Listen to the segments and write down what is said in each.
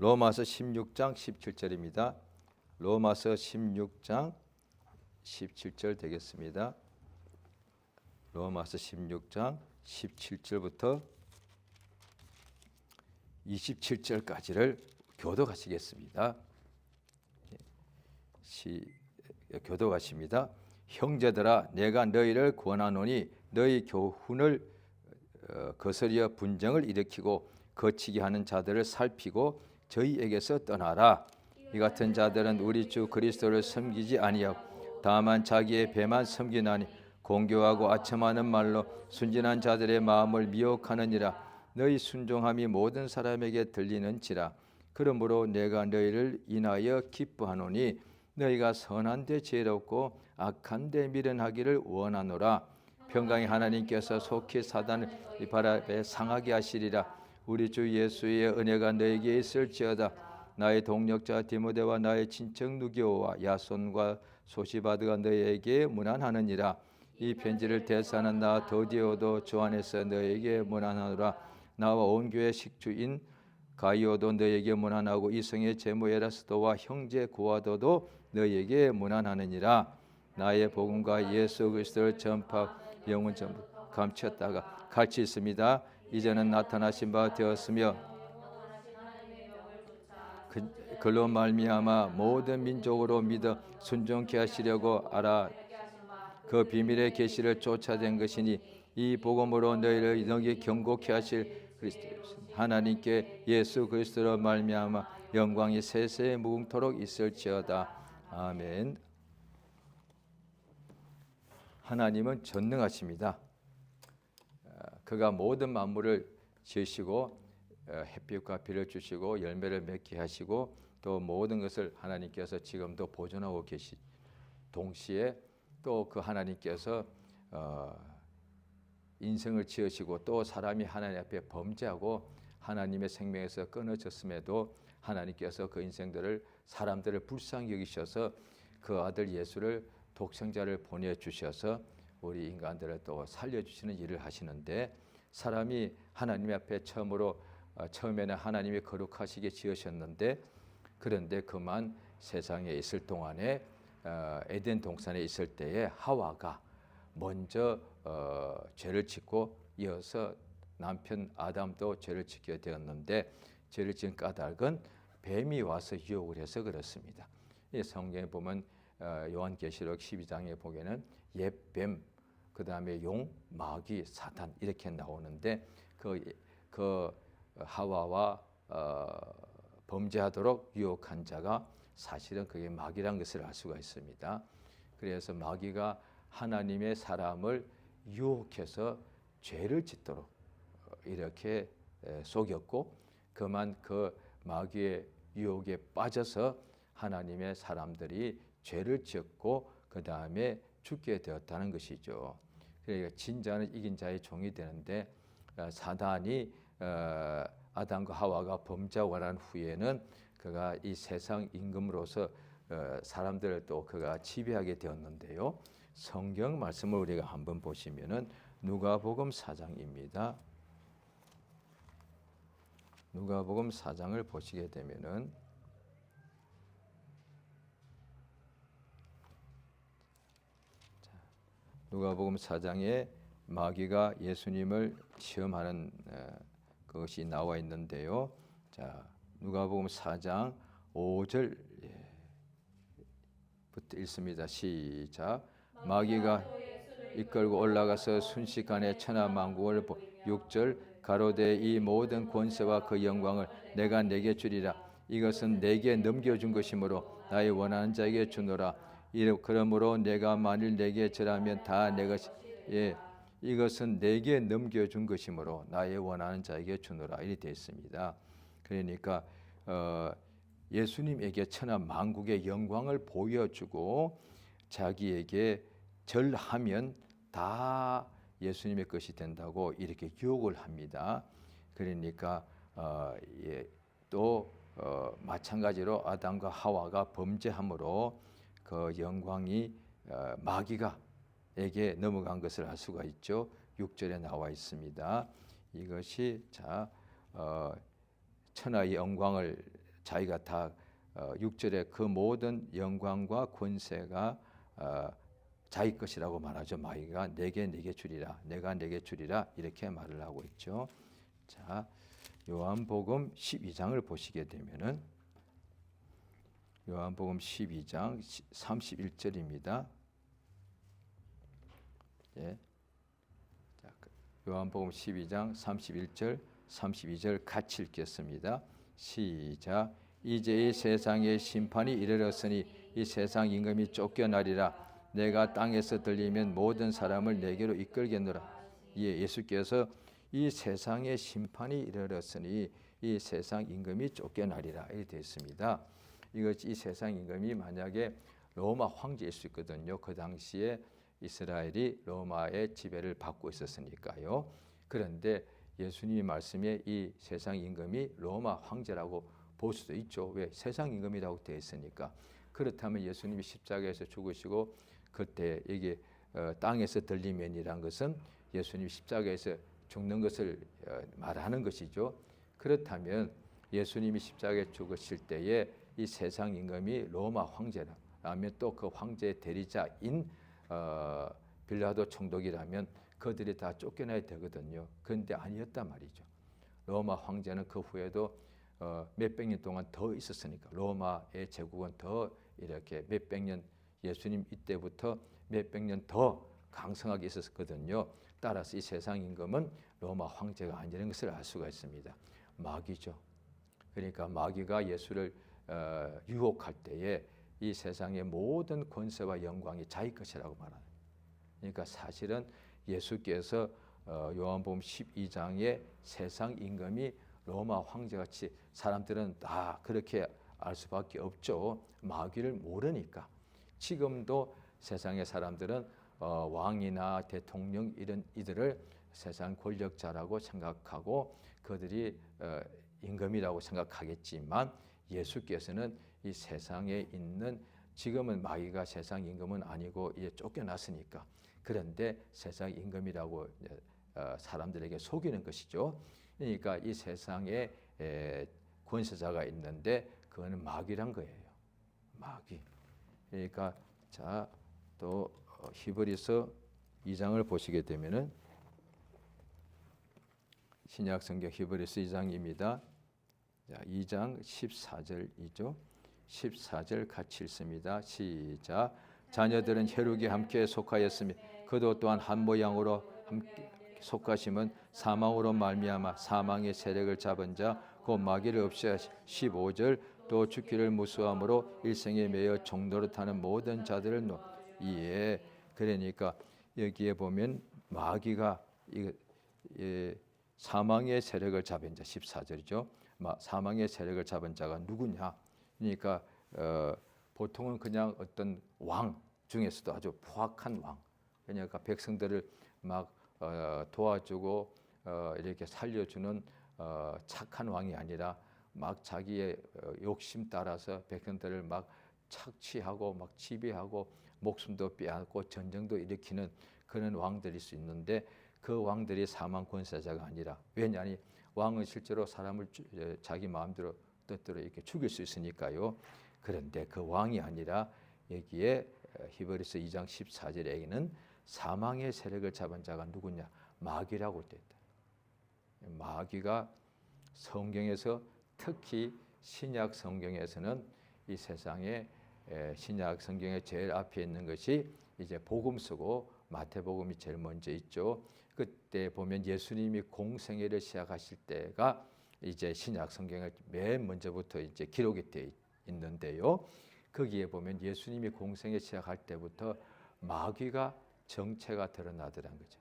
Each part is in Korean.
로마서 16장 17절입니다. 로마서 16장 17절 되겠습니다. 로마서 16장 17절부터 27절까지를 교독하시겠습니다. 교독하십니다. 형제들아, 내가 너희를 권하노니 너희 교훈을 거스려 분쟁을 일으키고 거치게 하는 자들을 살피고 저희에게서 떠나라. 이 같은 자들은 우리 주 그리스도를 섬기지 아니하고 다만 자기의 배만 섬기나니 공교하고 아첨하는 말로 순진한 자들의 마음을 미혹하느니라. 너희 순종함이 모든 사람에게 들리는지라. 그러므로 내가 너희를 인하여 기뻐하노니 너희가 선한 데 지혜롭고 악한 데 미련하기를 원하노라. 평강의 하나님께서 속히 사단을 이 발 앞에 상하게 하시리라. 우리 주 예수의 은혜가 너에게 있을지어다. 나의 동력자 디모데와 나의 친척 누기오와 야손과 소시바드가 너에게 문안하느니라. 이 편지를 대사하는 나 더디오도 주 안에서 너에게 문안하노라. 나와 온 교회 식주인 가이오도 너에게 문안하고 이성의 제모 에라스도와 형제 고아도도 너에게 문안하느니라. 나의 복음과 예수 그리스도를 전파 영원 전부 감추었다가 같이 있습니다. 이제는 나타나신 바 되었으며 그로 말미암아 모든 민족으로 믿어 순종케 하시려고 알아 그 비밀의 계시를 쫓아낸 것이니 이 복음으로 너희를 너희 경고케 하실 그리스도 하나님께 예수 그리스도로 말미암아 영광이 세세에 무궁토록 있을지어다. 아멘. 하나님은 전능하십니다. 그가 모든 만물을 지으시고 햇빛과 비를 주시고 열매를 맺게 하시고 또 모든 것을 하나님께서 지금도 보존하고 계시 동시에 또 그 하나님께서 인생을 지으시고 또 사람이 하나님 앞에 범죄하고 하나님의 생명에서 끊어졌음에도 하나님께서 그 인생들을 사람들을 불쌍히 여기셔서 그 아들 예수를 독생자를 보내주셔서 우리 인간들을 또 살려주시는 일을 하시는데 사람이 하나님 앞에 처음에는 하나님이 거룩하시게 지으셨는데 그런데 그만 세상에 있을 동안에 에덴 동산에 있을 때에 하와가 먼저 죄를 짓고 이어서 남편 아담도 죄를 짓게 되었는데 죄를 지은 까닭은 뱀이 와서 유혹을 해서 그렇습니다. 이 성경에 보면 요한계시록 12장에 보게는 옛뱀, 그 다음에 용, 마귀, 사단 이렇게 나오는데 그 하와와 범죄하도록 유혹한 자가 사실은 그게 마귀란 것을 알 수가 있습니다. 그래서 마귀가 하나님의 사람을 유혹해서 죄를 짓도록 이렇게 속였고 그만 그 마귀의 유혹에 빠져서 하나님의 사람들이 죄를 지었고 그 다음에 죽게 되었다는 것이죠. 그러니까 진자는 이긴 자의 종이 되는데 사단이 아담과 하와가 범죄하고 난 후에는 그가 이 세상 임금으로서 사람들을 또 그가 지배하게 되었는데요. 성경 말씀을 우리가 한번 보시면은 누가복음 4장입니다. 누가복음 4장을 보시게 되면은 누가복음 4장에 마귀가 예수님을 시험하는 그것이 나와 있는데요. 자, 누가복음 4장 5절부터 읽습니다. 시작. 마귀가 이끌고 올라가서 순식간에 천하만국을 6절 가로되 이 모든 권세와 그 영광을 내가 내게 주리라. 이것은 내게 넘겨준 것이므로 나의 원하는 자에게 주노라. 그러므로 내가 만일 내게 절하면 다 내 것이 이것은 내게 넘겨준 것이므로 나의 원하는 자에게 주노라. 이렇게 되어 있습니다. 그러니까 예수님에게 천하만국의 영광을 보여주고 자기에게 절하면 다 예수님의 것이 된다고 이렇게 유혹을 합니다. 그러니까 또 마찬가지로 아담과 하와가 범죄함으로 그 영광이 마귀가에게 넘어간 것을 알 수가 있죠. 6절에 나와 있습니다. 이것이 천하의 영광을 자기가 다 6절에 그 모든 영광과 권세가 자기 것이라고 말하죠. 마귀가 내게 주리라, 내가 내게 주리라 이렇게 말을 하고 있죠. 자, 요한복음 12장을 보시게 되면은 요한복음 12장 31절입니다. 예. 자, 요한복음 12장 31절, 32절 같이 읽겠습니다. 시작. 이제 이 세상의 심판이 이르렀으니 이 세상 임금이 쫓겨나리라. 내가 땅에서 들리면 모든 사람을 내게로 이끌겠노라. 예수께서 이 세상의 심판이 이르렀으니 이 세상 임금이 쫓겨나리라 이렇게 되어 있습니다. 이 세상 임금이 만약에 로마 황제일 수 있거든요. 그 당시에 이스라엘이 로마의 지배를 받고 있었으니까요. 그런데 예수님의 말씀에 이 세상 임금이 로마 황제라고 볼 수도 있죠. 왜? 세상 임금이라고 되어 있으니까. 그렇다면 예수님이 십자가에서 죽으시고 그때 이게 땅에서 들리면이란 것은 예수님이 십자가에서 죽는 것을 말하는 것이죠. 그렇다면 예수님이 십자가에 죽으실 때에 이 세상 임금이 로마 황제라면 또 그 황제의 대리자인 빌라도 총독이라면 그들이 다 쫓겨나야 되거든요. 그런데 아니었단 말이죠. 로마 황제는 그 후에도 몇백 년 동안 더 있었으니까 로마의 제국은 더 이렇게 몇백 년 예수님 이때부터 몇백 년 더 강성하게 있었거든요. 따라서 이 세상 임금은 로마 황제가 아니라는 것을 알 수가 있습니다. 마귀죠. 그러니까 마귀가 예수를 유혹할 때에 이 세상의 모든 권세와 영광이 자기 것이라고 말하는. 그러니까 사실은 예수께서 요한복음 12장에 세상 임금이 로마 황제같이 사람들은 다 그렇게 알 수밖에 없죠. 마귀를 모르니까. 지금도 세상의 사람들은 왕이나 대통령 이런 이들을 세상 권력자라고 생각하고 그들이 임금이라고 생각하겠지만 예수께서는 이 세상에 있는 지금은 마귀가 세상 임금은 아니고 이제 쫓겨났으니까 그런데 세상 임금이라고 사람들에게 속이는 것이죠. 그러니까 이 세상에 권세자가 있는데 그거는 마귀란 거예요. 마귀. 그러니까 자, 또 히브리서 2장을 보시게 되면은 신약 성경 히브리서 2장입니다. 자, 2장 14절이죠. 14절 같이 읽습니다. 시작. 자녀들은 혈육에 함께 속하였으며 그도 또한 한 모양으로 함께 속하심은 사망으로 말미암아 사망의 세력을 잡은 자 곧 마귀를 없애하시. 15절 또 죽기를 무수함으로 일생에 매여 종노릇 하는 모든 자들을 이에. 그러니까 여기에 보면 마귀가 사망의 세력을 잡은 자 14절이죠. 사망의 세력을 잡은 자가 누구냐? 그러니까 보통은 그냥 어떤 왕 중에서도 아주 포악한 왕. 그러니까 백성들을 막 도와주고 이렇게 살려주는 착한 왕이 아니라 막 자기의 욕심 따라서 백성들을 막 착취하고 막 지배하고 목숨도 빼앗고 전쟁도 일으키는 그런 왕들일 수 있는데 그 왕들이 사망 권세자가 아니라 왜냐하니 왕은 실제로 사람을 자기 마음대로 뜻대로 이렇게 죽일 수 있으니까요. 그런데 그 왕이 아니라 여기에 히브리서 2장 14절에는 사망의 세력을 잡은 자가 누구냐? 마귀라고 되어 있다. 마귀가 성경에서 특히 신약 성경에서는 이 세상에 신약 성경의 제일 앞에 있는 것이 이제 복음서고 마태복음이 제일 먼저 있죠. 그때 보면 예수님이 공생애를 시작하실 때가 이제 신약 성경의 맨 먼저부터 이제 기록이 되어 있는데요. 거기에 보면 예수님이 공생애 시작할 때부터 마귀가 정체가 드러나더란 거죠.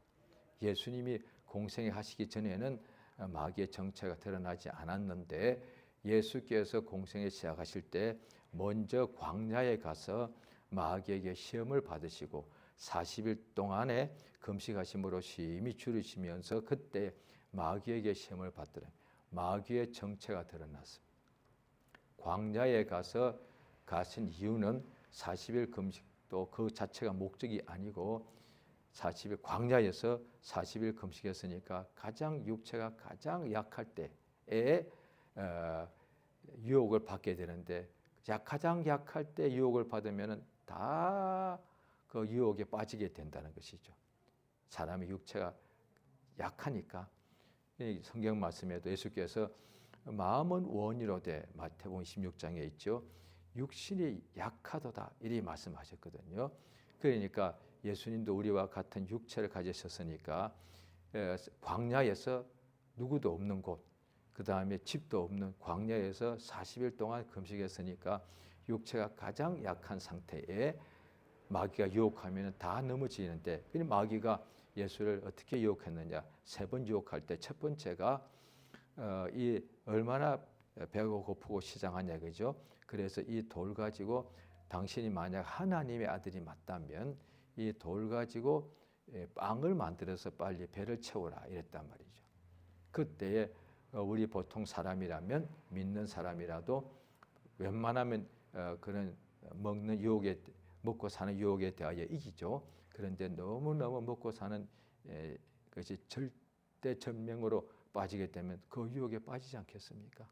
예수님이 공생애 하시기 전에는 마귀의 정체가 드러나지 않았는데 예수께서 공생애 시작하실 때 먼저 광야에 가서 마귀에게 시험을 받으시고 40일 동안에 금식하심으로 심히 줄이시면서 그때 마귀에게 시험을 받더라. 마귀의 정체가 드러났습니다. 광야에 가신 이유는 40일 금식도 그 자체가 목적이 아니고 40일 광야에서 40일 금식했으니까 가장 육체가 가장 약할 때에 유혹을 받게 되는데 가장 약할 때 유혹을 받으면은 다 그 유혹에 빠지게 된다는 것이죠. 사람의 육체가 약하니까. 성경 말씀에도 예수께서 마음은 원이로되 마태복음 26장에 있죠. 육신이 약하도다 이리 말씀하셨거든요. 그러니까 예수님도 우리와 같은 육체를 가지셨으니까 광야에서 누구도 없는 곳, 그 다음에 집도 없는 광야에서 40일 동안 금식했으니까 육체가 가장 약한 상태에 마귀가 유혹하면 다 넘어지는데, 마귀가 예수를 어떻게 유혹했느냐? 3번 유혹할 때 첫 번째가 이 얼마나 배가 고프고 시장하냐, 그죠? 그래서 이 돌 가지고 당신이 만약 하나님의 아들이 맞다면 이 돌 가지고 빵을 만들어서 빨리 배를 채우라 이랬단 말이죠. 그때에 우리 보통 사람이라면, 믿는 사람이라도 웬만하면 그런 먹고 사는 유혹에 대하여 이기죠. 그런데 너무너무 먹고 사는 것이 절대절명으로 빠지게 되면 그 유혹에 빠지지 않겠습니까?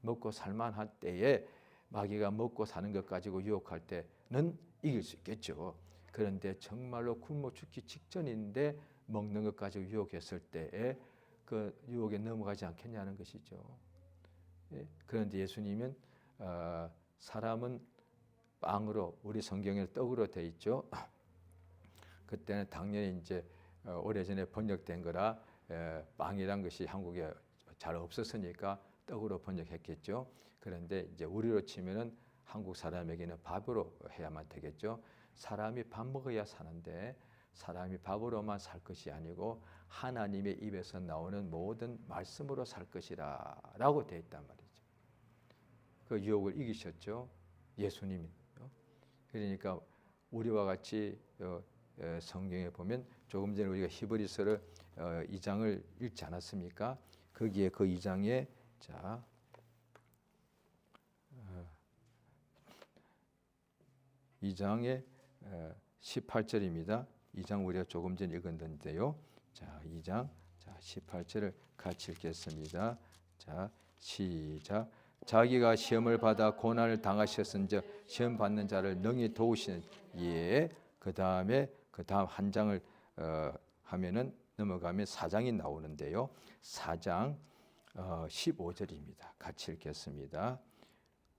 먹고 살만할 때에 마귀가 먹고 사는 것 가지고 유혹할 때는 이길 수 있겠죠. 그런데 정말로 굶어 죽기 직전인데 먹는 것 가지고 유혹했을 때에 그 유혹에 넘어가지 않겠냐는 것이죠. 그런데 예수님은 사람은 빵으로, 우리 성경에 떡으로 돼 있죠. 그때는 당연히 이제 오래전에 번역된 거라 빵이란 것이 한국에 잘 없었으니까 떡으로 번역했겠죠. 그런데 이제 우리로 치면은 한국 사람에게는 밥으로 해야만 되겠죠. 사람이 밥 먹어야 사는데 사람이 밥으로만 살 것이 아니고 하나님의 입에서 나오는 모든 말씀으로 살 것이라라고 되어 있단 말이죠. 그 유혹을 이기셨죠, 예수님이. 그러니까 우리와 같이 성경에 보면 조금 전에 우리가 히브리서를 2장을 읽지 않았습니까? 거기에 그 2장에 2장의 18절입니다. 2장 우리가 조금 전에 읽었는데요. 2장 18절을 같이 읽겠습니다. 시작. 자기가 시험을 받아 고난을 당하셨은즉 시험 받는 자를 능히 도우시는 이에, 그 다음 한 장을 하면은 넘어가면 4장이 나오는데요. 4장 15절입니다. 같이 읽겠습니다.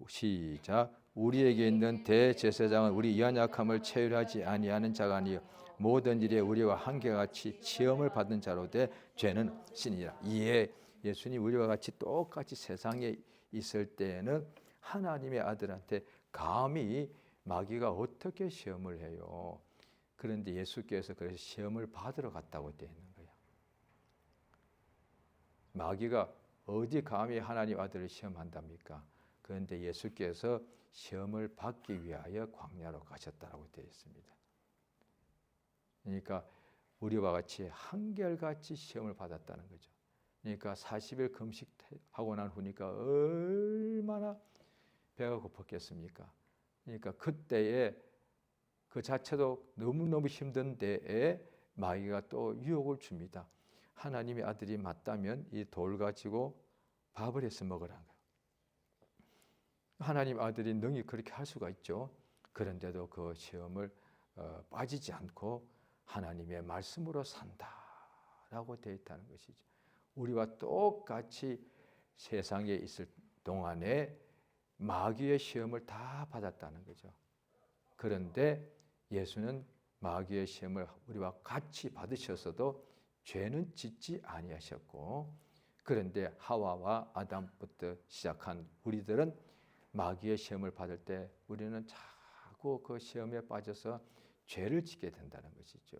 시작. 우리에게 있는 대제사장은 우리 연약함을 체휼하지 아니하는 자가 아니요 모든 일에 우리와 한결같이 시험을 받은 자로 돼 죄는 신이라. 이에 예수님 우리와 같이 똑같이 세상에 있을 때에는 하나님의 아들한테 감히 마귀가 어떻게 시험을 해요? 그런데 예수께서 그래서 시험을 받으러 갔다고 되어 있는 거예요. 마귀가 어디 감히 하나님 아들을 시험한답니까? 그런데 예수께서 시험을 받기 위하여 광야로 가셨다고 되어 있습니다. 그러니까 우리와 같이 한결같이 시험을 받았다는 거죠. 그러니까 40일 금식하고 난 후니까 얼마나 배가 고팠겠습니까? 그러니까 그때에 그 자체도 너무너무 힘든 데에 마귀가 또 유혹을 줍니다. 하나님의 아들이 맞다면 이 돌 가지고 밥을 해서 먹으라는 거예요. 하나님 아들이 능히 그렇게 할 수가 있죠. 그런데도 그 시험을 빠지지 않고 하나님의 말씀으로 산다라고 되어 있다는 것이죠. 우리와 똑같이 세상에 있을 동안에 마귀의 시험을 다 받았다는 거죠. 그런데 예수는 마귀의 시험을 우리와 같이 받으셔서도 죄는 짓지 아니하셨고, 그런데 하와와 아담부터 시작한 우리들은 마귀의 시험을 받을 때 우리는 자꾸 그 시험에 빠져서 죄를 짓게 된다는 것이죠.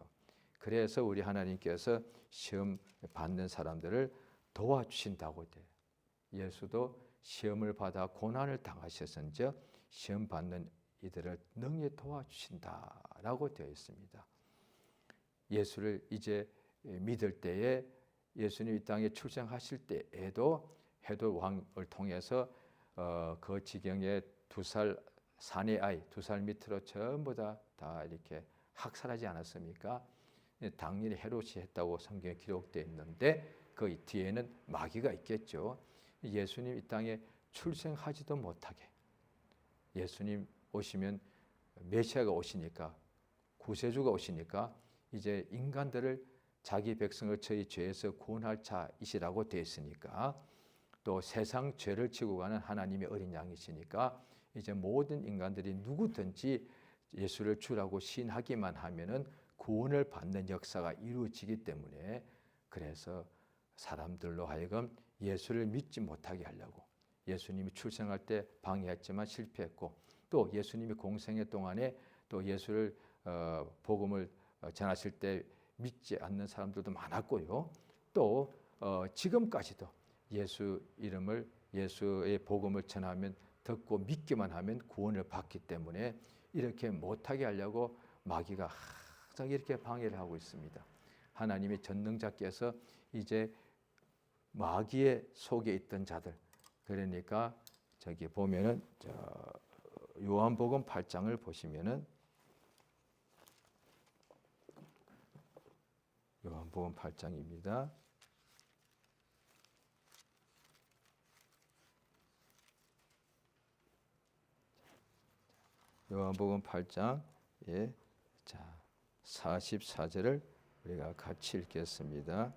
그래서 우리 하나님께서 시험 받는 사람들을 도와주신다고 돼요. 예수도 시험을 받아 고난을 당하셨은즉 시험 받는 이들을 능히 도와주신다라고 되어 있습니다. 예수를 이제 믿을 때에 예수님 이 땅에 출생하실 때에도 헤롯 왕을 통해서 그 지경에 2살 사내 아이 2살 밑으로 전부 다 이렇게 학살하지 않았습니까? 당연히 헤롯이 했다고 성경에 기록되어 있는데 그 뒤에는 마귀가 있겠죠. 예수님 이 땅에 출생하지도 못하게, 예수님 오시면 메시아가 오시니까, 구세주가 오시니까 이제 인간들을, 자기 백성을 저희 죄에서 구원할 자이시라고 되어 있으니까, 또 세상 죄를 지고 가는 하나님의 어린 양이시니까 이제 모든 인간들이 누구든지 예수를 주라고 시인하기만 하면은 구원을 받는 역사가 이루어지기 때문에, 그래서 사람들로 하여금 예수를 믿지 못하게 하려고, 예수님이 출생할 때 방해했지만 실패했고, 또 예수님이 공생애 동안에 또 예수를 복음을 전하실 때 믿지 않는 사람들도 많았고요. 또 지금까지도 예수 이름을, 예수의 복음을 전하면, 듣고 믿기만 하면 구원을 받기 때문에 이렇게 못하게 하려고 마귀가 항상 이렇게 방해를 하고 있습니다. 하나님의 전능자께서 이제 마귀의 속에 있던 자들, 그러니까 저기 보면은 요한복음 8장을 보시면은, 요한복음 8장입니다. 요한복음 8장, 예, 자 44절을 우리가 같이 읽겠습니다.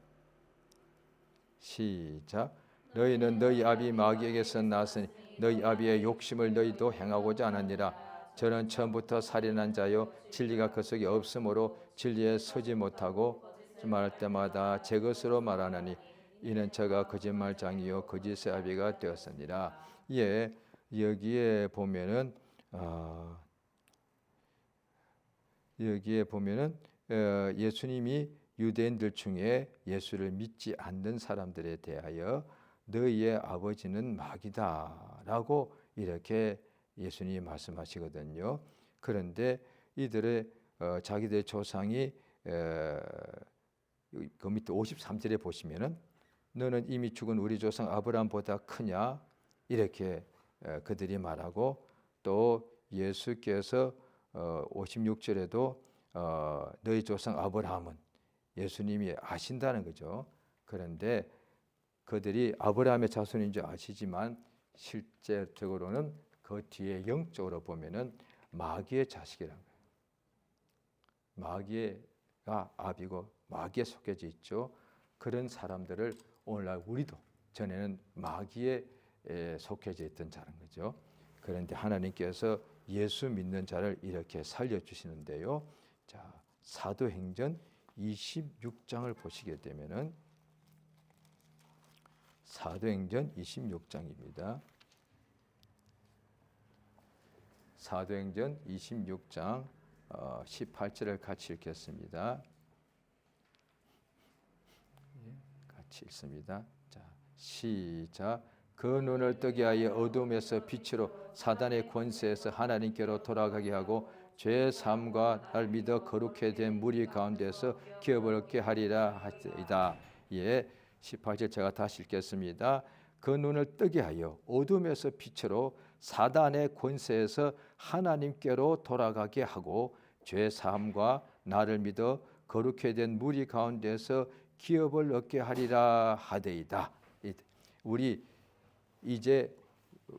시작. 너희는 너희 아비 마귀에게서 났으니 너희 아비의 욕심을 너희도 행하고자 하느니라. 저는 처음부터 살인한 자요 진리가 그 속에 없으므로 진리에 서지 못하고 말할 때마다 제 것으로 말하나니 이는 저가 거짓말장이요 거짓의 아비가 되었으니라. 예, 여기에 보면은 예수님이 유대인들 중에 예수를 믿지 않는 사람들에 대하여 너희의 아버지는 마귀다라고 이렇게 예수님이 말씀하시거든요. 그런데 이들의 자기들의 조상이 그 밑에 53절에 보시면은 너는 이미 죽은 우리 조상 아브라함보다 크냐 이렇게 그들이 말하고, 또 예수께서 56절에도 너희 조상 아브라함은, 예수님이 아신다는 거죠. 그런데 그들이 아브라함의 자손인 줄 아시지만 실제적으로는 그 뒤에 영적으로 보면은 마귀의 자식이라는 거예요. 마귀가 아비고 마귀에 속해져 있죠. 그런 사람들을 오늘날 우리도 전에는 마귀에 속해져 있던 자는 거죠. 그런데 하나님께서 예수 믿는 자를 이렇게 살려주시는데요. 자, 사도행전 26장을 보시게 되면은, 사도행전 26장입니다. 사도행전 26장 18절을 같이 읽겠습니다. 같이 읽습니다. 자, 시작. 그 눈을 뜨게 하여 어둠에서 빛으로 사단의 권세에서 하나님께로 돌아가게 하고 죄의 삶과 날 믿어 거룩해 된 무리 가운데서 기업을 얻게 하리라 하이다. 예, 18절 제가 다시 읽겠습니다. 그 눈을 뜨게 하여 어둠에서 빛으로 사단의 권세에서 하나님께로 돌아가게 하고 죄의 삶과 나를 믿어 거룩해 된 무리 가운데서 기업을 얻게 하리라 하되이다. 우리 이제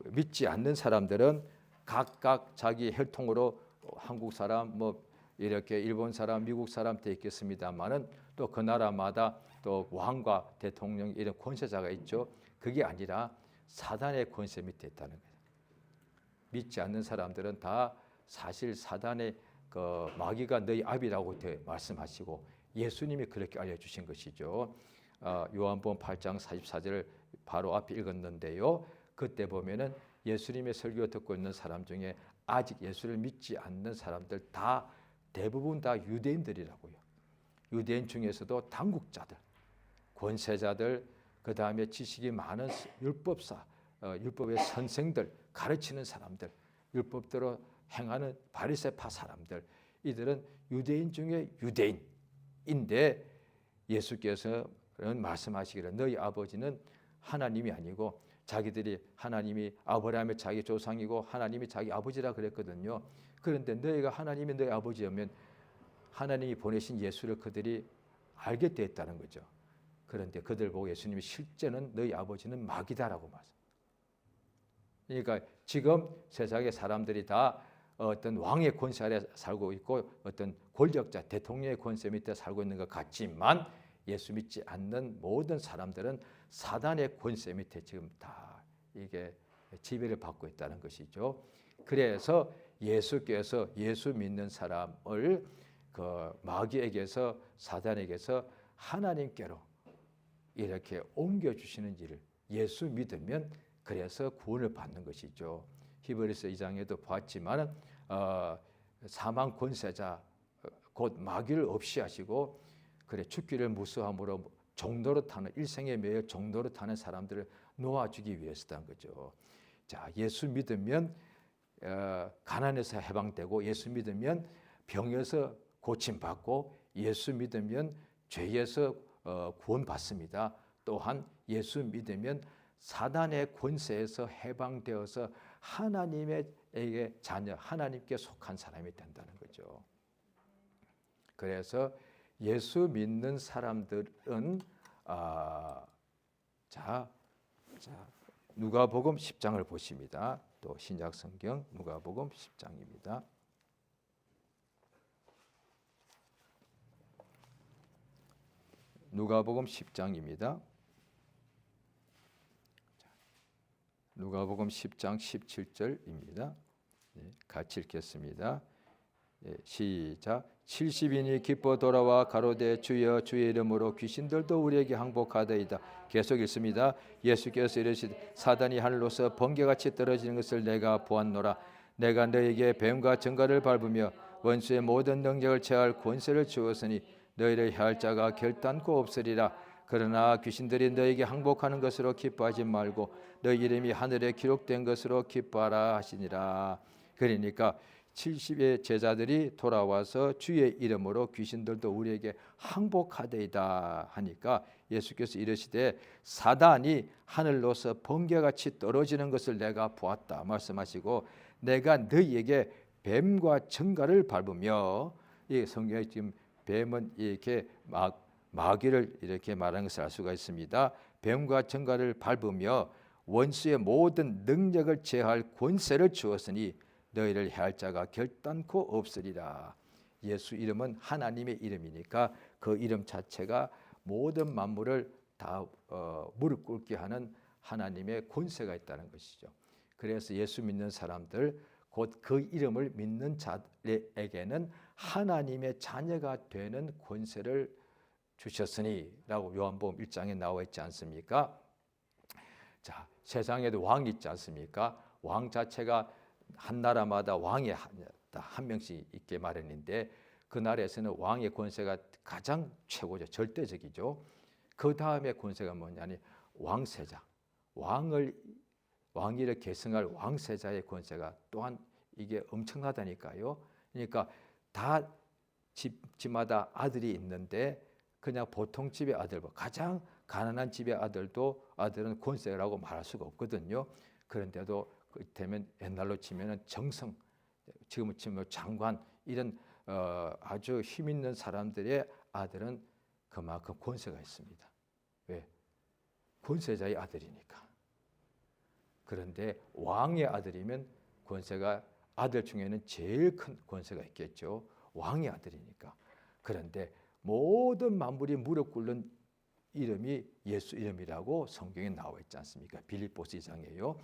믿지 않는 사람들은 각각 자기 혈통으로 한국 사람, 뭐 이렇게 일본 사람, 미국 사람 돼 있겠습니다만은 또 그 나라마다 또 왕과 대통령 이런 권세자가 있죠. 그게 아니라 사단의 권세 밑에 있다는 거예요. 믿지 않는 사람들은 다 사실 사단의 그 마귀가 너희 아비라고 말씀하시고 예수님이 그렇게 알려주신 것이죠. 요한복음 8장 44절을 바로 앞에 읽었는데요. 그때 보면은 예수님의 설교 듣고 있는 사람 중에 아직 예수를 믿지 않는 사람들 다 대부분 다 유대인들이라고요. 유대인 중에서도 당국자들, 권세자들, 그 다음에 지식이 많은 율법사, 율법의 선생들, 가르치는 사람들, 율법대로 행하는 바리새파 사람들, 이들은 유대인 중에 유대인인데 예수께서는 말씀하시기를 너희 아버지는 하나님이 아니고 자기들이 하나님이 아브라함의 자기 조상이고 하나님이 자기 아버지라 그랬거든요. 그런데 너희가 하나님이 너희 아버지였면 하나님이 보내신 예수를 그들이 알게 됐다는 거죠. 그런데 그들 보고 예수님이 실제는 너희 아버지는 마귀다라고 말씀. 그러니까 지금 세상의 사람들이 다 어떤 왕의 권세 아래 살고 있고 어떤 권력자 대통령의 권세 밑에 살고 있는 것 같지만 예수 믿지 않는 모든 사람들은 사단의 권세 밑에 지금 다 이게 지배를 받고 있다는 것이죠. 그래서 예수께서 예수 믿는 사람을 그 마귀에게서 사단에게서 하나님께로 이렇게 옮겨주시는 일을 예수 믿으면 그래서 구원을 받는 것이죠. 히브리서 2장에도 봤지만 사망 권세자 곧 마귀를 없이 하시고 그래 죽기를 무서함으로 종로로 타는 일생에 매여 종로로 타는 사람들을 놓아주기 위해서란 거죠. 자, 예수 믿으면 가난에서 해방되고 예수 믿으면 병에서 고침받고 예수 믿으면 죄에서 구원받습니다. 또한 예수 믿으면 사단의 권세에서 해방되어서 하나님에게 자녀, 하나님께 속한 사람이 된다는 거죠. 그래서 예수 믿는 사람들은 누가복음 10장을 보십니다. 또 신약 성경 누가복음 10장입니다. 누가복음 10장입니다. 누가복음 10장 17절입니다. 같이 읽겠습니다. 시작. 70인이 기뻐 돌아와 가로되 주여 주의 이름으로 귀신들도 우리에게 항복하더이다. 계속 읽습니다. 예수께서 이르시되 사단이 하늘로서 번개같이 떨어지는 것을 내가 보았노라. 내가 너에게 뱀과 정갈을 밟으며 원수의 모든 능력을 제할 권세를 주었으니 너희를 해할 자가 결단코 없으리라. 그러나 귀신들이 너에게 항복하는 것으로 기뻐하지 말고 너희 이름이 하늘에 기록된 것으로 기뻐하라 하시니라. 그러니까 70의 제자들이 돌아와서 주의 이름으로 귀신들도 우리에게 항복하되이다 하니까 예수께서 이르시되 사단이 하늘로서 번개같이 떨어지는 것을 내가 보았다 말씀하시고 내가 너희에게 뱀과 정갈을 밟으며 이 성경에 지금 뱀은 이렇게 마귀를 이렇게 말하는 것을 알 수가 있습니다. 뱀과 정갈을 밟으며 원수의 모든 능력을 제할 권세를 주었으니 너희를 해할 자가 결단코 없으리라. 예수 이름은 하나님의 이름이니까 그 이름 자체가 모든 만물을 다 무릎 꿇게 하는 하나님의 권세가 있다는 것이죠. 그래서 예수 믿는 사람들 곧 그 이름을 믿는 자에게는 하나님의 자녀가 되는 권세를 주셨으니 라고 요한복음 1장에 나와 있지 않습니까? 자, 세상에도 왕이 있지 않습니까? 왕 자체가 한 나라마다 왕이 한 명씩 있게 마련인데 그 나라에서는 왕의 권세가 가장 최고죠. 절대적이죠. 그 다음에 권세가 뭐냐니 왕세자, 왕위를 계승할 왕세자의 권세가 또한 이게 엄청나다니까요. 그러니까 다 집마다 아들이 있는데 그냥 보통 집의 아들과 가장 가난한 집의 아들은 권세라고 말할 수가 없거든요. 그런데도 되면 옛날로 치면은 정성, 지금은 치면 장관 이런 아주 힘 있는 사람들의 아들은 그만큼 권세가 있습니다. 왜? 권세자의 아들이니까. 그런데 왕의 아들이면 권세가 아들 중에는 제일 큰 권세가 있겠죠. 왕의 아들이니까. 그런데 모든 만물이 무릎 꿇는 이름이 예수 이름이라고 성경에 나와 있지 않습니까? 빌립보서 2장이에요.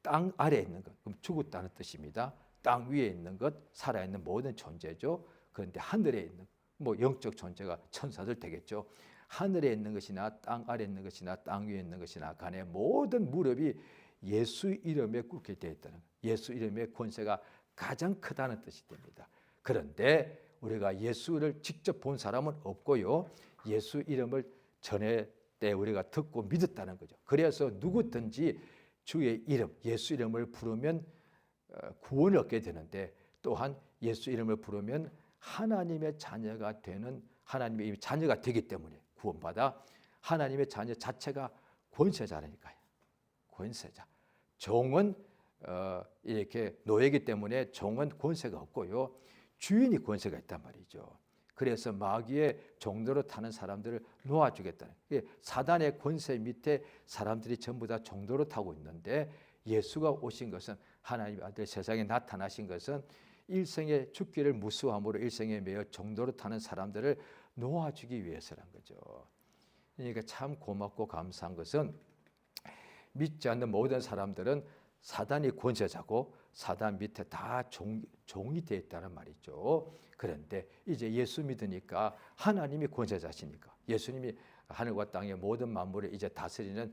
땅 아래에 있는 것, 그럼 죽었다는 뜻입니다. 땅 위에 있는 것, 살아있는 모든 존재죠. 그런데 하늘에 있는 뭐 영적 존재가 천사들 되겠죠. 하늘에 있는 것이나 땅 아래에 있는 것이나 땅 위에 있는 것이나 간에 모든 무릎이 예수 이름에 꿇게 되어 있다는 것. 예수 이름의 권세가 가장 크다는 뜻이 됩니다. 그런데 우리가 예수를 직접 본 사람은 없고요. 예수 이름을 전에 때 우리가 듣고 믿었다는 거죠. 그래서 누구든지 주의 이름, 예수 이름을 부르면 구원을 얻게 되는데 또한 예수 이름을 부르면 하나님의 자녀가 되는 하나님의 자녀가 되기 때문에 구원받아 하나님의 자녀 자체가 권세자라니까요. 권세자. 종은 이렇게 노예이기 때문에 종은 권세가 없고요. 주인이 권세가 있단 말이죠. 그래서 마귀의 종로로 타는 사람들을 놓아주겠다는. 사단의 권세 밑에 사람들이 전부 다 종로로 타고 있는데 예수가 오신 것은, 하나님의 아들 세상에 나타나신 것은 일생의 죽기를 무수함으로 일생에 매여 종로로 타는 사람들을 놓아주기 위해서란 거죠. 그러니까 참 고맙고 감사한 것은 믿지 않는 모든 사람들은 사단이 권세자고 사단 밑에 다 종이 되어 있다는 말이죠. 그런데 이제 예수 믿으니까 하나님이 권세자시니까, 예수님이 하늘과 땅의 모든 만물을 이제 다스리는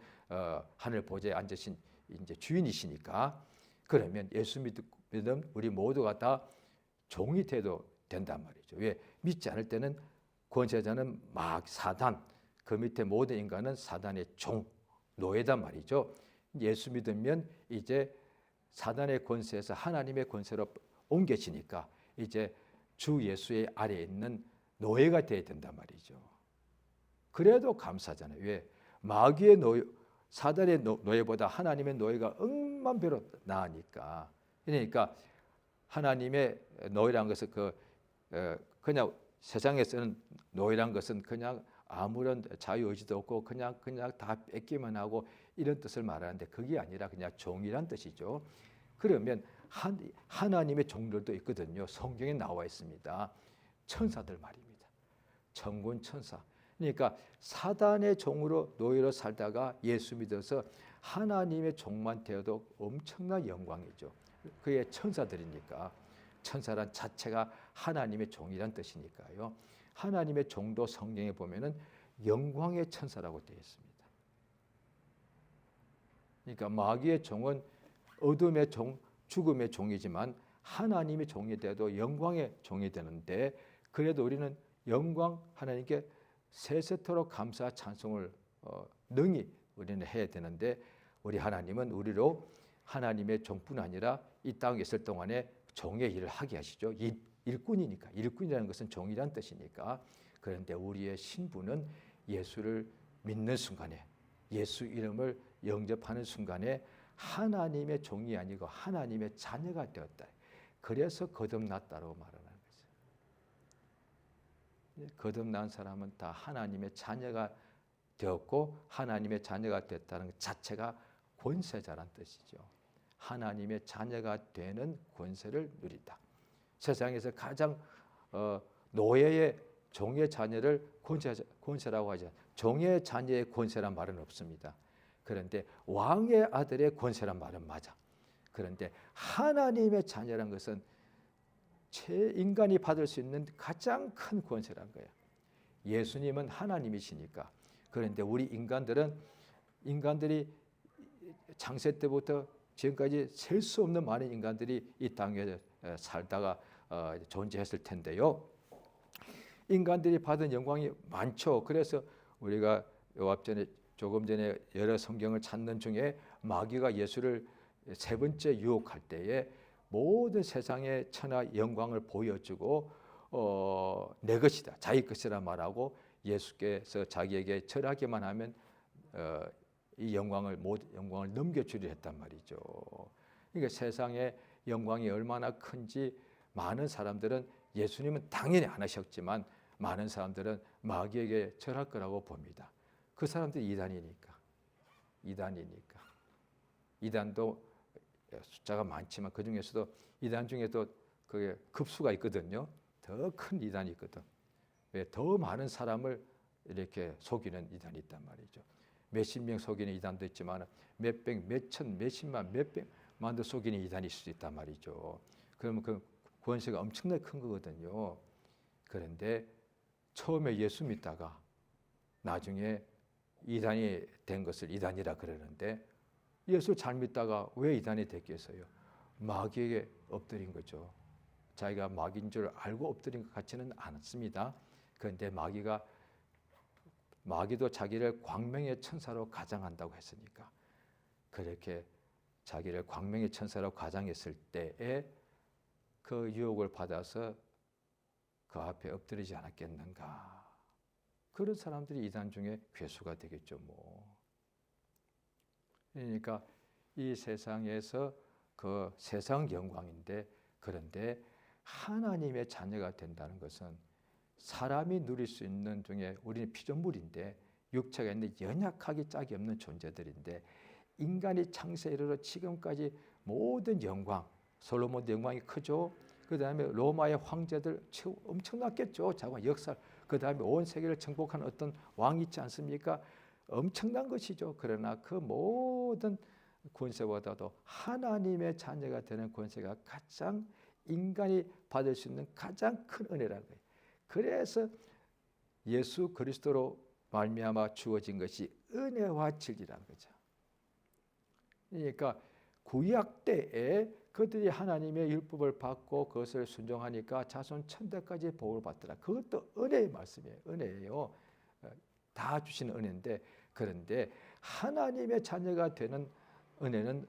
하늘 보좌에 앉으신 이제 주인이시니까, 그러면 예수 믿음 우리 모두가 다 종이 돼도 된단 말이죠. 왜? 믿지 않을 때는 권세자는 막 사단, 그 밑에 모든 인간은 사단의 종, 노예단 말이죠. 예수 믿으면 이제 사단의 권세에서 하나님의 권세로 옮겨지니까 이제 주 예수의 아래에 있는 노예가 되어야 된단 말이죠. 그래도 감사하잖아요. 왜? 마귀의 노예, 사단의 노예보다 하나님의 노예가 억만 배로 나으니까. 그러니까 하나님의 노예란 것은 그냥 세상에서는 노예란 것은 그냥 아무런 자유의지도 없고 그냥 다 뺏기만 하고 이런 뜻을 말하는데, 그게 아니라 그냥 종이란 뜻이죠. 그러면 하나님의 종들도 있거든요. 성경에 나와 있습니다. 천사들 말입니다. 천군 천사. 그러니까 사단의 종으로 노예로 살다가 예수 믿어서 하나님의 종만 되어도 엄청난 영광이죠. 그게 천사들이니까. 천사란 자체가 하나님의 종이란 뜻이니까요. 하나님의 종도 성경에 보면은 영광의 천사라고 되어 있습니다. 그러니까 마귀의 종은 어둠의 종, 죽음의 종이지만 하나님의 종이 돼도 영광의 종이 되는데, 그래도 우리는 영광 하나님께 세세토록 감사 찬송을 능히 우리는 해야 되는데, 우리 하나님은 우리로 하나님의 종뿐 아니라 이 땅에 있을 동안에 종의 일을 하게 하시죠. 일꾼이니까. 일꾼이라는 것은 종이란 뜻이니까. 그런데 우리의 신분은 예수를 믿는 순간에, 예수 이름을 영접하는 순간에 하나님의 종이 아니고 하나님의 자녀가 되었다. 그래서 거듭났다고 말하는 거죠. 거듭난 사람은 다 하나님의 자녀가 되었고, 하나님의 자녀가 됐다는 것 자체가 권세자란 뜻이죠. 하나님의 자녀가 되는 권세를 누리다. 세상에서 가장 노예의 종의 자녀를 권세라고 하죠. 종의 자녀의 권세란 말은 없습니다. 그런데 왕의 아들의 권세란 말은 맞아. 그런데 하나님의 자녀란 것은 인간이 받을 수 있는 가장 큰 권세란 거예요. 예수님은 하나님이시니까. 그런데 우리 인간들이 창세 때부터 지금까지 셀 수 없는 많은 인간들이 이 땅에 살다가 존재했을 텐데요. 인간들이 받은 영광이 많죠. 그래서 우리가 조금 전에 여러 성경을 찾는 중에 마귀가 예수를 세 번째 유혹할 때에 모든 세상의 천하 영광을 보여주고 내 것이다, 자기 것이라 말하고, 예수께서 자기에게 절하기만 하면 이 모든 영광을 넘겨주려 했단 말이죠. 그러니까 세상의 영광이 얼마나 큰지 많은 사람들은, 예수님은 당연히 안 하셨지만 많은 사람들은 마귀에게 절할 거라고 봅니다. 그 사람들이 이단이니까. 이단도 숫자가 많지만 그 중에서도 이단 중에도 그게 급수가 있거든요. 더 큰 이단이 있거든. 왜? 더 많은 사람을 이렇게 속이는 이단이 있단 말이죠. 몇십 명 속이는 이단도 있지만 몇백, 몇천, 몇십만, 몇백만도 속이는 이단이 있을 수 있단 말이죠. 그러면 그 권세가 엄청나게 큰 거거든요. 그런데 처음에 예수 믿다가 나중에 이단이 된 것을 이단이라 그러는데, 예수 잘 믿다가 왜 이단이 됐겠어요? 마귀에게 엎드린 거죠. 자기가 마귀인 줄 알고 엎드린 것 같지는 않습니다. 그런데 마귀도 자기를 광명의 천사로 가장한다고 했으니까, 그렇게 자기를 광명의 천사로 가장했을 때에 그 유혹을 받아서 그 앞에 엎드리지 않았겠는가. 그런 사람들이 이단 중에 괴수가 되겠죠. 그러니까 이 세상에서 그 세상 영광인데, 그런데 하나님의 자녀가 된다는 것은 사람이 누릴 수 있는 중에, 우리는 피조물인데 육체가 있는데 연약하기 짝이 없는 존재들인데, 인간이 창세에 이르러 지금까지 모든 영광, 솔로몬도 영광이 크죠. 그 다음에 로마의 황제들 엄청났겠죠. 자과 역사. 그 다음에 온 세계를 정복한 어떤 왕이 있지 않습니까? 엄청난 것이죠. 그러나 그 모든 권세보다도 하나님의 자녀가 되는 권세가 가장 인간이 받을 수 있는 가장 큰 은혜라는 거예요. 그래서 예수 그리스도로 말미암아 주어진 것이 은혜와 진리라는 거죠. 그러니까 구약 때에 그들이 하나님의 율법을 받고 그것을 순종하니까 자손 천대까지 복을 받더라. 그것도 은혜의 말씀이에요. 은혜예요. 다 주시는 은혜인데, 그런데 하나님의 자녀가 되는 은혜는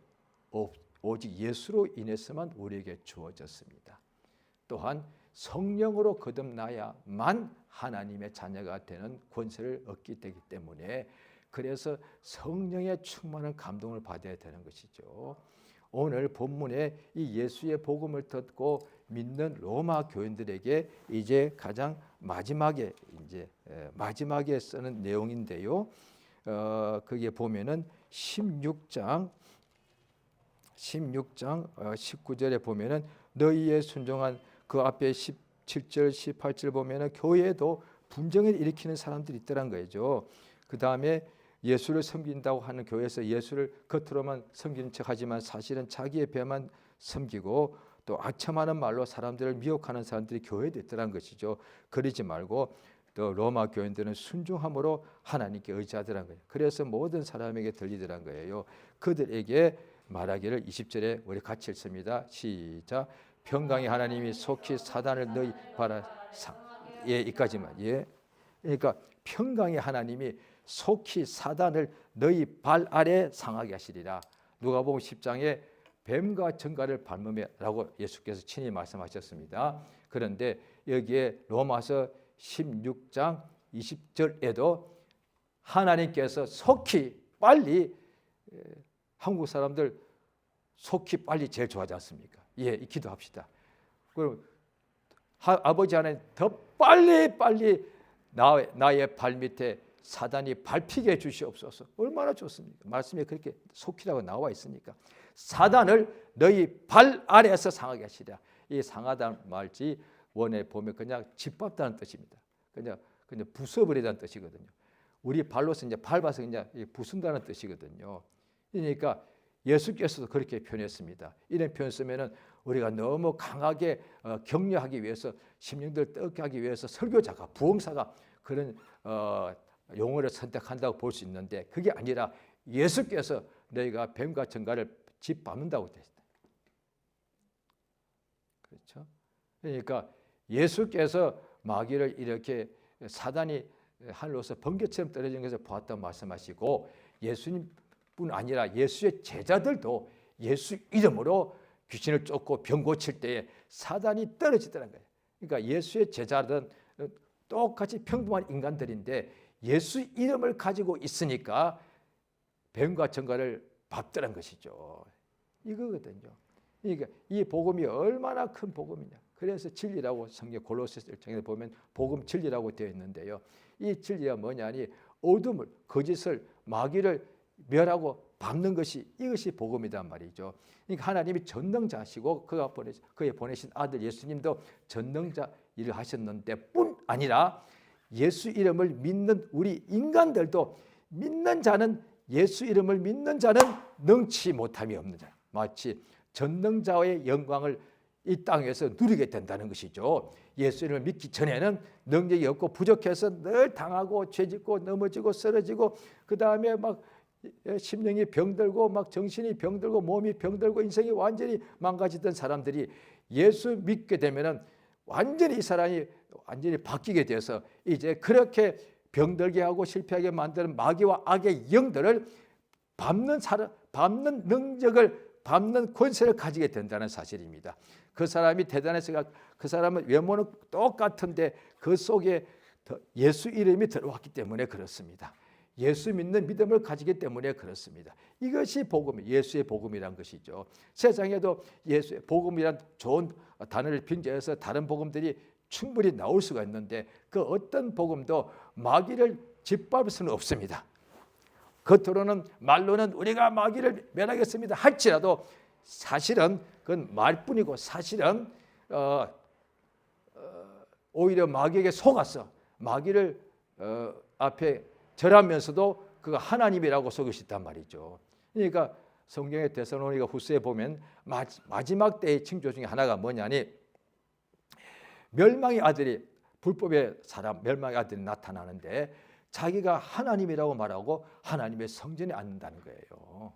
오직 예수로 인해서만 우리에게 주어졌습니다. 또한 성령으로 거듭나야만 하나님의 자녀가 되는 권세를 얻게 되기 때문에, 그래서 성령의 충만한 감동을 받아야 되는 것이죠. 오늘 본문에 이 예수의 복음을 듣고 믿는 로마 교인들에게 이제 가장 마지막에 쓰는 내용인데요. 거기에 보면은 16장 19절에 보면은 너희의 순종한 그 앞에 17절 18절 보면은 교회에도 분쟁을 일으키는 사람들이 있더란 거죠. 그 다음에 예수를 섬긴다고 하는 교회에서 예수를 겉으로만 섬기는 척하지만 사실은 자기의 배만 섬기고 또 아첨하는 말로 사람들을 미혹하는 사람들이 교회에 있더란 것이죠. 그러지 말고 또 로마 교인들은 순종함으로 하나님께 의지하더란 거예요. 그래서 모든 사람에게 들리더란 거예요. 그들에게 말하기를 20절에 우리 같이 읽습니다. 시작. 평강의 하나님이 속히 사단을 너희 이까지만. 그러니까 평강의 하나님이 속히 사단을 너희 발 아래 상하게 하시리라. 누가복음 10장에 뱀과 정갈을 밟으며라고 예수께서 친히 말씀하셨습니다. 그런데 여기에 로마서 16장 20절에도 하나님께서 속히 빨리, 한국 사람들 속히 빨리 제일 좋아하지 않습니까? 기도합시다. 그럼 아버지 하나님 더 빨리 나의 발밑에 사단이 밟히게 해주시옵소서. 얼마나 좋습니까? 말씀에 그렇게 속히라고 나와 있으니까. 사단을 너희 발 아래에서 상하게 하시라. 이 상하다는 말지 원에 보면 그냥 짓밟다는 뜻입니다. 그냥 부숴버리다는 뜻이거든요. 우리 발로서 이제 밟아서 그냥 부순다는 뜻이거든요. 그러니까 예수께서도 그렇게 표현했습니다. 이런 표현 쓰면은 우리가 너무 강하게 격려하기 위해서, 심령들 뜨겁게 하기 위해서 설교자가, 부흥사가 그런 용어를 선택한다고 볼 수 있는데, 그게 아니라 예수께서 너희가 뱀과 정갈을 짓밟는다고 되었다. 그렇죠? 그러니까 예수께서 마귀를 이렇게 사단이 하늘로서 번개처럼 떨어지는 것을 보았다고 말씀하시고, 예수님뿐 아니라 예수의 제자들도 예수 이름으로 귀신을 쫓고 병 고칠 때에 사단이 떨어지더라는 거예요. 그러니까 예수의 제자들은 똑같이 평범한 인간들인데 예수 이름을 가지고 있으니까 뱀과 정갈을 밟더란 것이죠. 이거거든요. 그러니까 이 복음이 얼마나 큰 복음이냐. 그래서 진리라고 성경 골로새서 1장에 보면 복음 진리라고 되어 있는데요. 이 진리가 뭐냐니 어둠을, 거짓을, 마귀를 멸하고 밟는 것이, 이것이 복음이란 말이죠. 그러니까 하나님이 전능자시고 그에 보내신 아들 예수님도 전능자 일을 하셨는데 뿐 아니라 예수 이름을 믿는 우리 인간들도 믿는 자는, 예수 이름을 믿는 자는 능치 못함이 없는 자, 마치 전능자의 영광을 이 땅에서 누리게 된다는 것이죠. 예수 이름을 믿기 전에는 능력이 없고 부족해서 늘 당하고 죄짓고 넘어지고 쓰러지고, 그 다음에 막 심령이 병들고 막 정신이 병들고 몸이 병들고 인생이 완전히 망가지던 사람들이 예수 믿게 되면은 완전히 이 사람이 완전히 바뀌게 돼서 이제 그렇게 병들게 하고 실패하게 만드는 마귀와 악의 영들을 밟는 능력을, 밟는 권세를 가지게 된다는 사실입니다. 그 사람이 대단해서, 그 사람은 외모는 똑같은데 그 속에 예수 이름이 들어왔기 때문에 그렇습니다. 예수 믿는 믿음을 가지기 때문에 그렇습니다. 이것이 복음, 예수의 복음이란 것이죠. 세상에도 예수의 복음이란 좋은 단어를 빙자해서 다른 복음들이 충분히 나올 수가 있는데 그 어떤 복음도 마귀를 짓밟을 수는 없습니다. 겉으로는 말로는 우리가 마귀를 멸하겠습니다 할지라도 사실은 그건 말뿐이고 사실은 오히려 마귀에게 속았어. 마귀를 앞에 절하면서도 그가 하나님이라고 속일 수 있단 말이죠. 그러니까 성경의 데살로니가 후서에 보면 마지막 때의 징조 중에 하나가 뭐냐니 멸망의 아들이 불법의 사람 멸망의 아들이 나타나는데 자기가 하나님이라고 말하고 하나님의 성전에 앉는다는 거예요.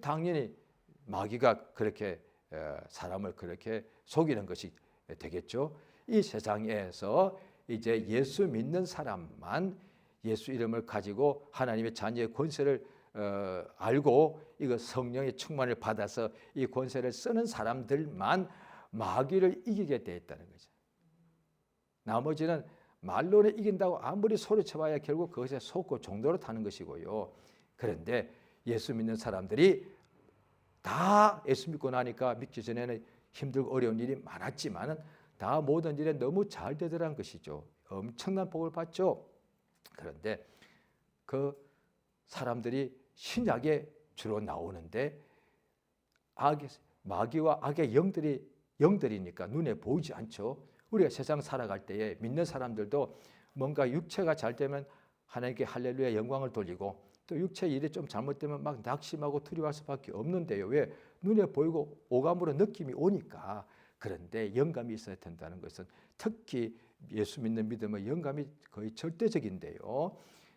당연히 마귀가 그렇게 사람을 그렇게 속이는 것이 되겠죠. 이 세상에서 이제 예수 믿는 사람만 예수 이름을 가지고 하나님의 자녀의 권세를 알고 이거 성령의 충만을 받아서 이 권세를 쓰는 사람들만 마귀를 이기게 돼 있다는 거죠. 나머지는 말로는 이긴다고 아무리 소리쳐봐야 결국 그것에 속고 종도로 타는 것이고요. 그런데 예수 믿는 사람들이 다 예수 믿고 나니까 믿기 전에는 힘들고 어려운 일이 많았지만 다 모든 일에 너무 잘 되더라는 것이죠. 엄청난 복을 받죠. 그런데 그 사람들이 신약에 주로 나오는데 마귀와 악의 영들이니까 눈에 보이지 않죠. 우리가 세상 살아갈 때에 믿는 사람들도 뭔가 육체가 잘 되면 하나님께 할렐루야 영광을 돌리고 또 육체 일이 좀 잘못되면 막 낙심하고 두려워할 수밖에 없는데요. 왜? 눈에 보이고 오감으로 느낌이 오니까. 그런데 영감이 있어야 된다는 것은 특히 예수 믿는 믿음의 영감이 거의 절대적인데요.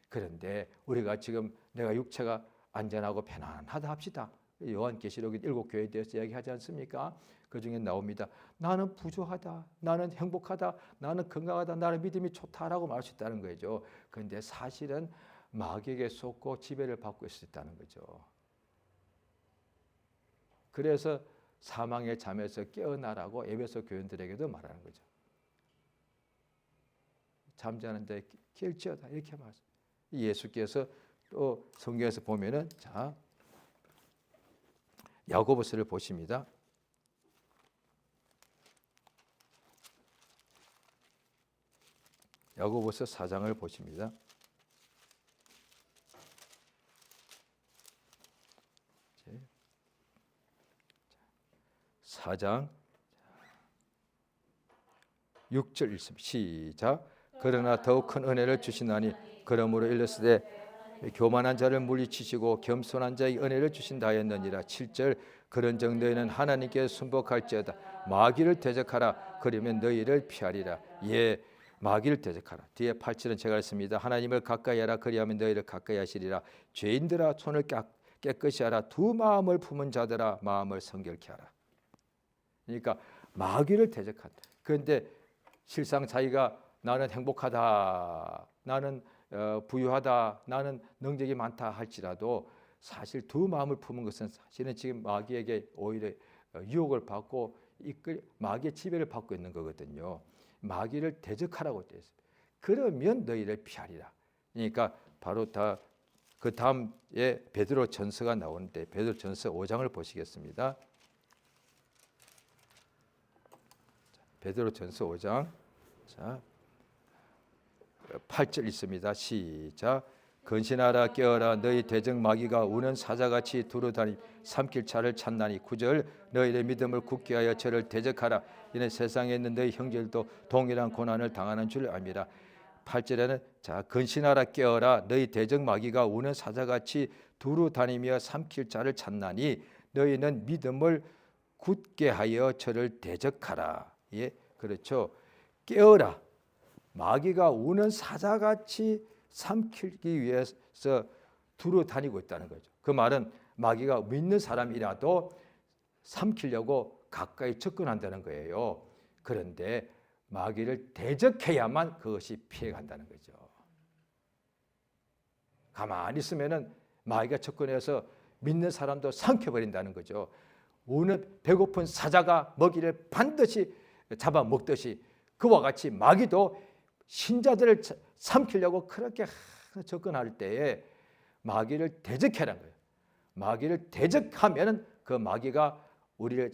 그런데 우리가 지금 내가 육체가 안전하고 편안하다 합시다. 요한계시록 7교회에 대해서 이야기하지 않습니까? 그 중에 나옵니다. 나는 부조하다, 나는 행복하다, 나는 건강하다, 나는 믿음이 좋다라고 말할 수 있다는 거죠. 그런데 사실은 마귀에게 속고 지배를 받고 있을 수 있다는 거죠. 그래서 사망의 잠에서 깨어나라고 에베소 교인들에게도 말하는 거죠. 잠자는데 깨일지어다 이렇게 말씀. 예수께서 또 성경에서 보면은 자 야고보서를 보십니다. 야고보서 4장을 보십니다. 4장 6절 읽습니다. 시작. 그러나 더욱 큰 은혜를 주시나니 그러므로 일렀으되 교만한 자를 물리치시고 겸손한 자에게 은혜를 주신다 하였느니라. 7절 그런즉 너희는 하나님께 순복할지어다. 마귀를 대적하라. 그러면 너희를 피하리라. 예, 마귀를 대적하라. 뒤에 8절은 제가 했습니다. 하나님을 가까이 하라. 그리하면 너희를 가까이 하시리라. 죄인들아 손을 깨끗이 하라. 두 마음을 품은 자들아 마음을 성결케 하라. 그러니까 마귀를 대적한다. 그런데 실상 자기가 나는 행복하다, 나는 부유하다, 나는 능력이 많다 할지라도 사실 두 마음을 품은 것은 사실은 지금 마귀에게 오히려 유혹을 받고 마귀의 지배를 받고 있는 거거든요. 마귀를 대적하라고 되어 있습니다. 그러면 너희를 피하리라. 그러니까 바로 그 다음에 베드로 전서가 나오는데 베드로 전서 5장을 보시겠습니다. 베드로 전서 5장 자 8절 있습니다. 시작. 근신하라 깨어라 너희 대적 마귀가 우는 사자같이 두루다니 삼킬 차를 찾나니. 9절 너희의 믿음을 굳게 하여 저를 대적하라. 이는 세상에 있는 너희 형제들도 동일한 고난을 당하는 줄 압니다. 8절에는 자 근신하라 깨어라 너희 대적 마귀가 우는 사자같이 두루다니며 삼킬 자를 찾나니 너희는 믿음을 굳게 하여 저를 대적하라. 예, 그렇죠. 깨어라. 마귀가 우는 사자같이 삼키기 위해서 두루 다니고 있다는 거죠. 그 말은 마귀가 믿는 사람이라도 삼키려고 가까이 접근한다는 거예요. 그런데 마귀를 대적해야만 그것이 피해간다는 거죠. 가만히 있으면은 마귀가 접근해서 믿는 사람도 삼켜버린다는 거죠. 배고픈 사자가 먹이를 반드시 잡아먹듯이 그와 같이 마귀도 신자들을 삼키려고 그렇게 접근할 때에 마귀를 대적하라는 거예요. 마귀를 대적하면 그 마귀가 우리를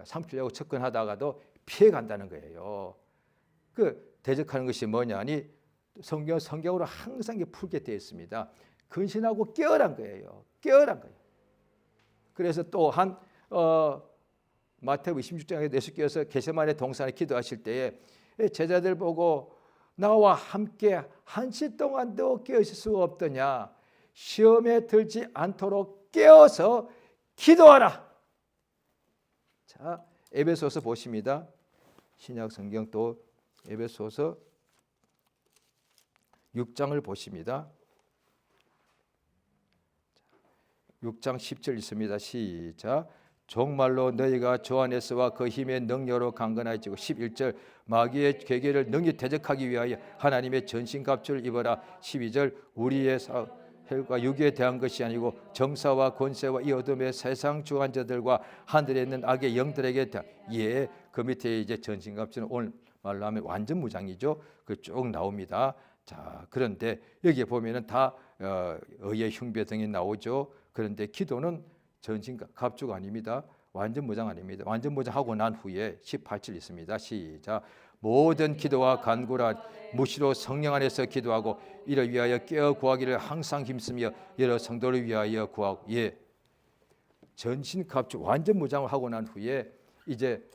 삼키려고 접근하다가도 피해간다는 거예요. 그 대적하는 것이 뭐냐니 성경으로 항상 풀게 되어 있습니다. 근신하고 깨어난 거예요. 깨어난 거예요. 그래서 또한 마태복음 26장에 예수께서 겟세마네 동산에 기도하실 때에 제자들 보고 나와 함께 한시 동안도 깨어 있을 수가 없더냐. 시험에 들지 않도록 깨어서 기도하라. 자, 에베소서 보십니다. 신약 성경 또 에베소서 6장을 보십니다. 6장 10절 있습니다. 시작. 정말로 너희가 주 안에서와 그 힘의 능력으로 강건해지고 11절 마귀의 계계를 능히 대적하기 위하여 하나님의 전신갑주를 입어라. 12절 우리의 혈과 육에 대한 것이 아니고 정사와 권세와 이 어둠의 세상 주관자들과 하늘에 있는 악의 영들에게 대한 그 밑에 이제 전신갑주는 오늘 말로 하면 완전 무장이죠. 그 쭉 나옵니다. 자, 그런데 여기에 보면은 다 의의 흉배 등이 나오죠. 그런데 기도는 전신 갑주가 아닙니다. 완전 무장 아닙니다. 완전 무장하고 난 후에 18절 있습니다. 시작. 모든 기도와 간구라 무시로 성령 안에서 기도하고 이를 위하여 깨어 구하기를 항상 힘쓰며 여러 성도를 위하여 구하고. 전신 갑주 완전 무장을 하고 난 후에 이제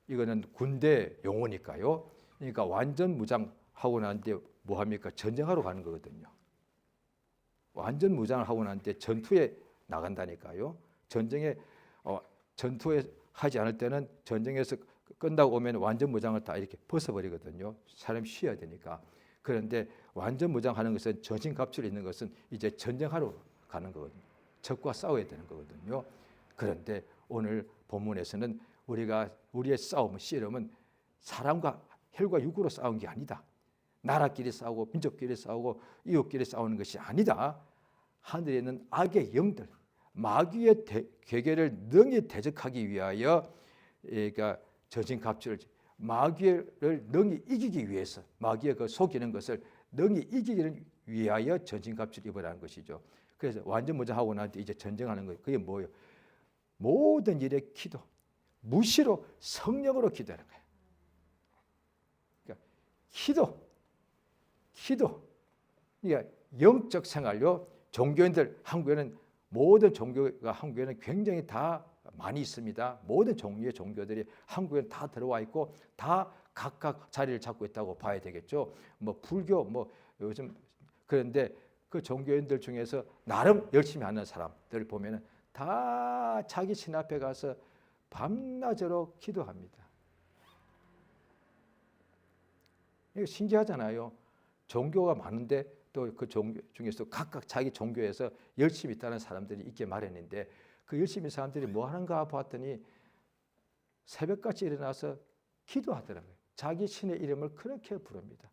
이거는 군대 용어니까요. 그러니까 완전 무장하고 난 뒤에 뭐 합니까? 전쟁하러 가는 거거든요. 완전 무장을 하고 난 뒤에 전투에 나간다니까요. 전투에 하지 않을 때는 전쟁에서 끝나고 오면 완전 무장을 다 이렇게 벗어버리거든요. 사람이 쉬어야 되니까. 그런데 완전 무장하는 것은 전신 갑주를 입는 것은 이제 전쟁하러 가는 거거든요. 적과 싸워야 되는 거거든요. 그런데 오늘 본문에서는 우리의 싸움은 씨름은 사람과 혈과 육으로 싸운 게 아니다. 나라끼리 싸우고 민족끼리 싸우고 이웃끼리 싸우는 것이 아니다. 하늘에 있는 악의 영들, 마귀의 계계를 능히 대적하기 위하여 그러니까 전신갑주를 마귀를 능히 이기기 위해서 마귀의 그 속이는 것을 능히 이기기 위하여 전신갑주를 입으라는 것이죠. 그래서 완전 무장하고 난 뒤에 이제 전쟁하는 거예요. 그게 뭐예요? 모든 일의 기도, 무시로 성령으로 기도하는 거예요. 그러니까 기도. 그러니까 영적 생활요. 종교인들 한국에는 모든 종교가 한국에는 굉장히 다 많이 있습니다. 모든 종류의 종교들이 한국에 다 들어와 있고 다 각각 자리를 잡고 있다고 봐야 되겠죠. 뭐 불교 뭐 요즘 그런데 그 종교인들 중에서 나름 열심히 하는 사람들 보면은 다 자기 신 앞에 가서 밤낮으로 기도합니다. 이거 신기하잖아요. 종교가 많은데 또 그 종교 중에서 각각 자기 종교에서 열심히 있다는 사람들이 있게 마련인데 그 열심히 사람들이 뭐 하는가 봤더니 새벽같이 일어나서 기도하더라고요. 자기 신의 이름을 그렇게 부릅니다.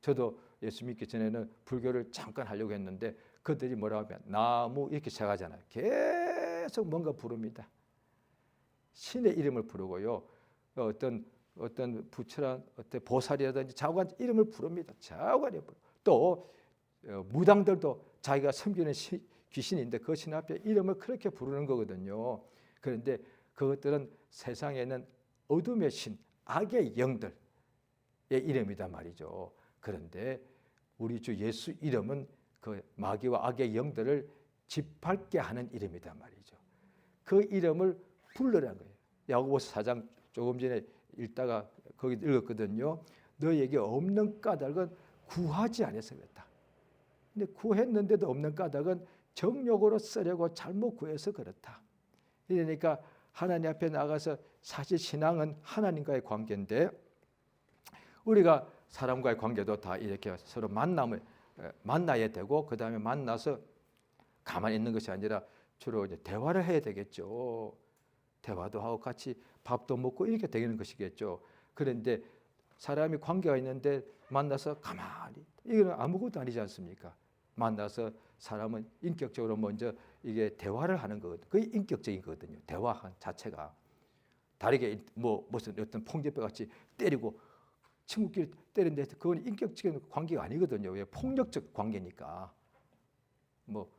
저도 예수 믿기 전에는 불교를 잠깐 하려고 했는데 그들이 뭐라고 하면 나무 이렇게 시작하잖아요. 계속 뭔가 부릅니다. 신의 이름을 부르고요. 어떤 부처란 어떤 보살이라든지 자관 이름을 부릅니다. 자관이 또 무당들도 자기가 섬기는 귀신인데 그 신 앞에 이름을 그렇게 부르는 거거든요. 그런데 그것들은 세상에는 어둠의 신, 악의 영들의 이름이단 말이죠. 그런데 우리 주 예수 이름은 그 마귀와 악의 영들을 짓밟게 하는 이름이단 말이죠. 그 이름을 부르라는 거예요. 야고보서 4장 조금 전에 읽다가 거기 읽었거든요. 너에게 없는 까닭은 구하지 않아서 그렇다. 근데 구했는데도 없는 까닭은 정욕으로 쓰려고 잘못 구해서 그렇다. 그러니까 하나님 앞에 나가서 사실 신앙은 하나님과의 관계인데 우리가 사람과의 관계도 다 이렇게 서로 만나야 되고 그 다음에 만나서 가만히 있는 것이 아니라 주로 이제 대화를 해야 되겠죠. 대화도 하고 같이 밥도 먹고 이렇게 되는 것이겠죠. 그런데 사람이 관계가 있는데 만나서 가만히 이건 아무것도 아니지 않습니까? 만나서 사람은 인격적으로 먼저 이게 대화를 하는 거거든요. 그게 인격적인 거거든요. 대화 자체가 다르게 뭐 무슨 어떤 폭력배 같이 때리고 친구끼리 때리는데 그건 인격적인 관계가 아니거든요. 왜 폭력적 관계니까 뭐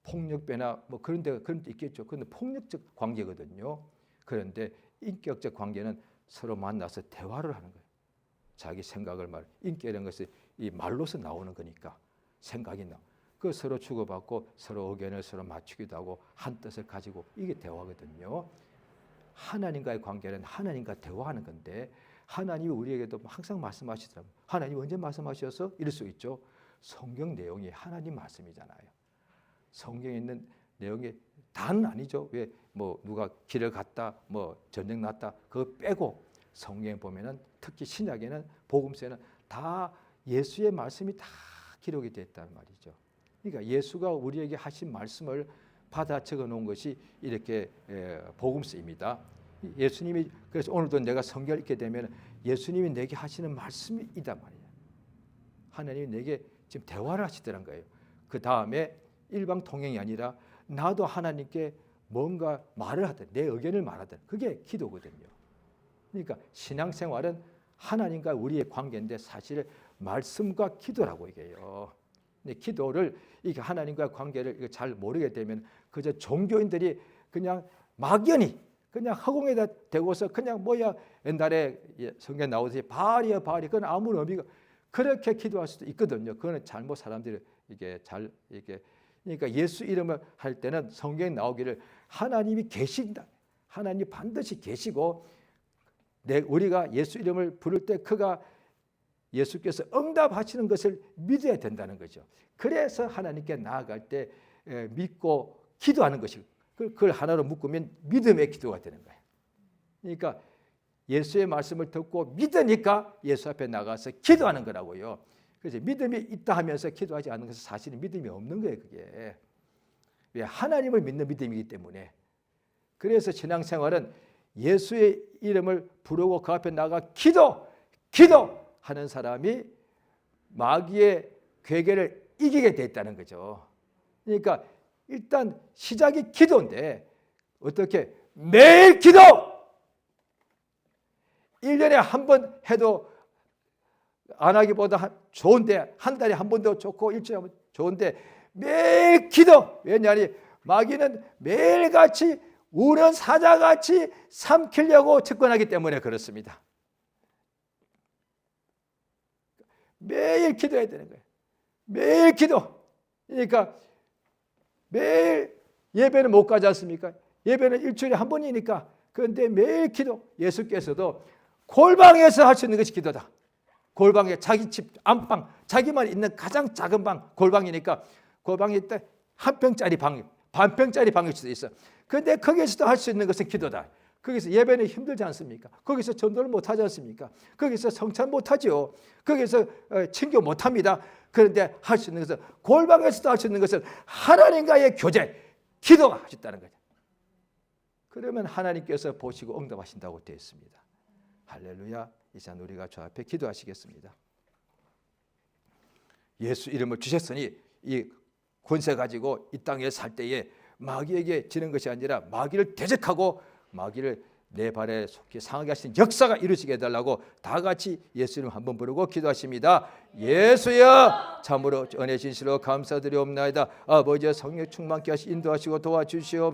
폭력배나 뭐 그런 데 있겠죠. 그런데 폭력적 관계거든요. 그런데 인격적 관계는 서로 만나서 대화를 하는 거예요. 자기 생각을 말. 인격이라는 것은 이 말로서 나오는 거니까 생각이 나. 그 서로 주고받고 서로 의견을 서로 맞추기도 하고 한 뜻을 가지고 이게 대화거든요. 하나님과의 관계는 하나님과 대화하는 건데 하나님이 우리에게도 항상 말씀하시더라고요. 하나님 언제 말씀하셔서 이럴 수 있죠. 성경 내용이 하나님 말씀이잖아요. 성경에 있는 내용이 다는 아니죠. 왜 뭐 누가 길을 갔다 뭐 전쟁 났다 그거 빼고 성경에 보면은 특히 신약에는 복음서에는 다 예수의 말씀이 다 기록이 됐단 말이죠. 그러니까 예수가 우리에게 하신 말씀을 받아 적어 놓은 것이 이렇게 복음서입니다. 예수님이 그래서 오늘도 내가 성경을 읽게 되면 예수님이 내게 하시는 말씀이다 말이에요. 하나님이 내게 지금 대화를 하시더란 거예요. 그 다음에 일방 통행이 아니라 나도 하나님께 뭔가 말을 하든 내 의견을 말하든 그게 기도거든요. 그러니까 신앙생활은 하나님과 우리의 관계인데 사실 말씀과 기도라고 얘기해요. 근데 기도를 이게 하나님과 관계를 잘 모르게 되면 그저 종교인들이 그냥 막연히 그냥 허공에다 대고서 그냥 뭐야 옛날에 성경 나오듯이 바알이야 바알이 그건 아무런 의미가 그렇게 기도할 수도 있거든요. 그거는 잘못 사람들이 이게 잘 이게 그러니까 예수 이름을 할 때는 성경에 나오기를 하나님이 계신다. 하나님이 반드시 계시고 우리가 예수 이름을 부를 때 그가 예수께서 응답하시는 것을 믿어야 된다는 거죠. 그래서 하나님께 나아갈 때 믿고 기도하는 것이 그걸 하나로 묶으면 믿음의 기도가 되는 거예요. 그러니까 예수의 말씀을 듣고 믿으니까 예수 앞에 나가서 기도하는 거라고요. 그래서 믿음이 있다 하면서 기도하지 않는 것은 사실은 믿음이 없는 거예요. 그게 왜 하나님을 믿는 믿음이기 때문에. 그래서 신앙생활은 예수의 이름을 부르고 그 앞에 나가 기도하는 사람이 마귀의 괴계를 이기게 됐다는 거죠. 그러니까 일단 시작이 기도인데 어떻게 매일 기도 1년에 한 번 해도 안 하기보다 좋은데 한 달에 한 번도 좋고 일주일에 한 번 좋은데 매일 기도. 왜냐하니 마귀는 매일같이 우는 사자같이 삼키려고 접근하기 때문에 그렇습니다. 매일 기도해야 되는 거예요. 매일 기도. 그러니까 매일 예배는 못 가지 않습니까? 예배는 일주일에 한 번이니까. 그런데 매일 기도. 예수께서도 골방에서 할 수 있는 것이 기도다. 골방에 자기 집 안방, 자기만 있는 가장 작은 방, 골방이니까 골방에 있다 한 평짜리 방, 반 평짜리 방일 수도 있어. 그런데 거기서도 할 수 있는 것은 기도다. 거기서 예배는 힘들지 않습니까? 거기서 전도를 못하지 않습니까? 거기서 성찬 못하죠. 거기서 친교 못합니다. 그런데 할 수 있는 것은 골방에서도 할 수 있는 것은 하나님과의 교제, 기도가 하셨다는 거죠. 그러면 하나님께서 보시고 응답하신다고 되어 있습니다. 할렐루야. 이 시간 우리가 주 앞에 기도하시겠습니다. 예수 이름을 주셨으니 이 권세 가지고 이 땅에 살 때에 마귀에게 지는 것이 아니라 마귀를 대적하고 마귀를 내 발에 속히 상하게 하시는 역사가 이루어지게 해달라고 다 같이 예수 이름 한번 부르고 기도하십니다. 예수여 참으로 은혜 진실로 감사드리옵나이다. 아버지의 성령 충만케 하시 인도하시고 도와주시옵소서.